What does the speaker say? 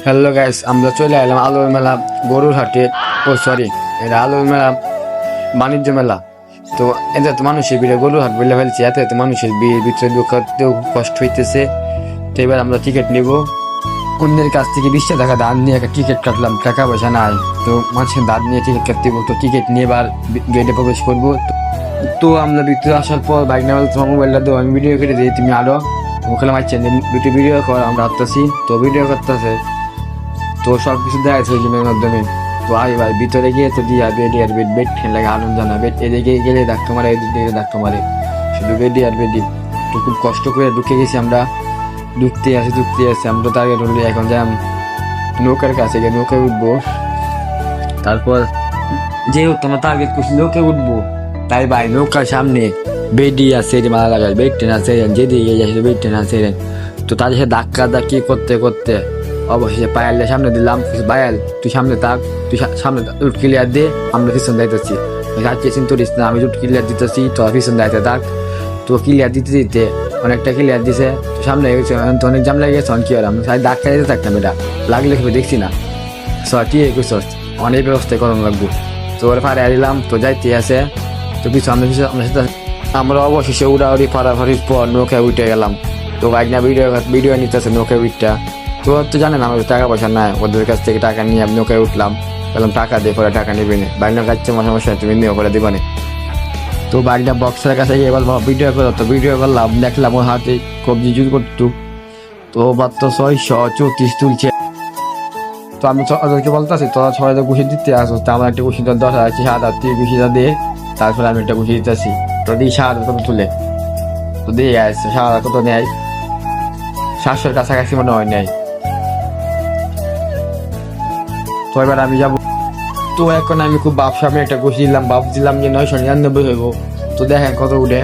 Hello guys, আমরা চলে এলাম আলোর মেলা গরুর হাটে। ও সরি, এটা আলোর মেলা বাণিজ্য মেলা। তো এতে তো মানুষের ভিড়ে গরুর হাট বলে ফেলছে, এত এত মানুষের ভিড়, ভিতরে ঢুকতেও কষ্ট হইতেছে। তো এবার আমরা টিকিট নিব, অন্যের কাছ থেকে 20 টাকা দাঁড় নিয়ে একটা টিকিট কাটলাম, টাকা পয়সা নাই। তো মানুষের দাঁড় নিয়ে টিকিট কাটতে দিব, তো টিকিট নিয়ে এবার গেটে প্রবেশ করবো। তো আমরা ভিতরে আসার পর বাইক নেওয়াল তোমার মোবাইলটা দেবো, আমি ভিডিও কেটে দিই, তুমি আরো ওখানে মারছেন ভিডিও কর, আমরা আসতেছি। তো ভিডিও করতেছে, তো সব কিছু দেখাচ্ছে ওই গেমের মাধ্যমে। তো আই ভাই ভিতরে গিয়ে তো দিয়া বেডি আর বেড বেড খেলে লাগে আনন্দ জানা, বেড এদিকে গেলে ডাক্তার মারে, এদিকে ডাক্তার মারে, শুধু বেডি আর বেডি। তো খুব কষ্ট করে ঢুকে গেছি আমরা, ঢুকতে আসি আমরা। টার্গেট হলে এখন যাই নৌকার কাছে গিয়ে নৌকায় উঠবো। তারপর যেহেতু আমরা টার্গেট করছি নৌকায় উঠবো, তাই ভাই নৌকার সামনে বেডি আছে, মালা লাগায় বেড ট্রেন আছে, যেদিকে যাচ্ছে বেড ট্রেন আছে। তো তাদের সাথে ধাক্কা ধাক্কি করতে করতে অবশেষে পায়ালের সামনে দিলাম, পায়াল তুই সামনে থাক, তুই সামনে রুট ক্লিয়ার দে, আমরা পিছন দাইতেছি। চিন্তিস না, আমি রুট ক্লিয়ার দিতেছি, তো পিছন দাইতে থাক। তো ক্লিয়ার দিতে দিতে অনেকটা ক্লিয়ার দিছে, তো সামনে গেছে, তো অনেক জাম লেগে গেছে। কি আর আমি ধাক্কা দিতে থাকতাম, এটা লাগলে খেয়ে দেখছি না। কি করছ, অনেক ব্যবস্থায় করানো লাগবো। তো ওরা ফারে দিলাম, তো যাইতে আছে। তো পিছু আমরা সাথে আমরা অবশেষে উড়াউড়ি ফাড়াফাড়ির পর নৌকায় উঠে গেলাম। তো বাইক না ভিডিও নিতেছে নৌকায় উঠটা। তো জানেন আমাদের টাকা পয়সা নাই, ওদের কাছ থেকে টাকা নিয়ে আমি নৌকায় উঠলাম, বললাম টাকা দিয়ে পরে টাকা নেবে না, বাইকটা কাছে সমস্যা তুমি নিয়ে করে দিবা না। তো বাইকটা বক্সের কাছে গিয়ে এবার ভিডিও করো, তো ভিডিও করলাম, দেখলাম ওর হাতে কবজি জুল করতো। তো মাত্র 634 তুলছে। তো আমি ওদেরকে বলতেছি তোরা সবাই তো ঘুষি দিতে আসো, তো আমার একটা ঘুষি 10,000 আছে, 7,000 ঘুষিটা দিয়ে তারপরে আমি একটা ঘুষি দিতেছি। তো দিই 7,000 কত তুলে, তো দিয়ে আসছে 7,000 কত নেয়, 700-র কাছাকাছি মনে হয় নেয়। তো এবার আমি যাবো। তো এখন আমি খুব বাপসা, আমি একটা ঘুষি দিলাম, ভাবছিলাম যে 999 হইব। তো দেখেন কত উঠে।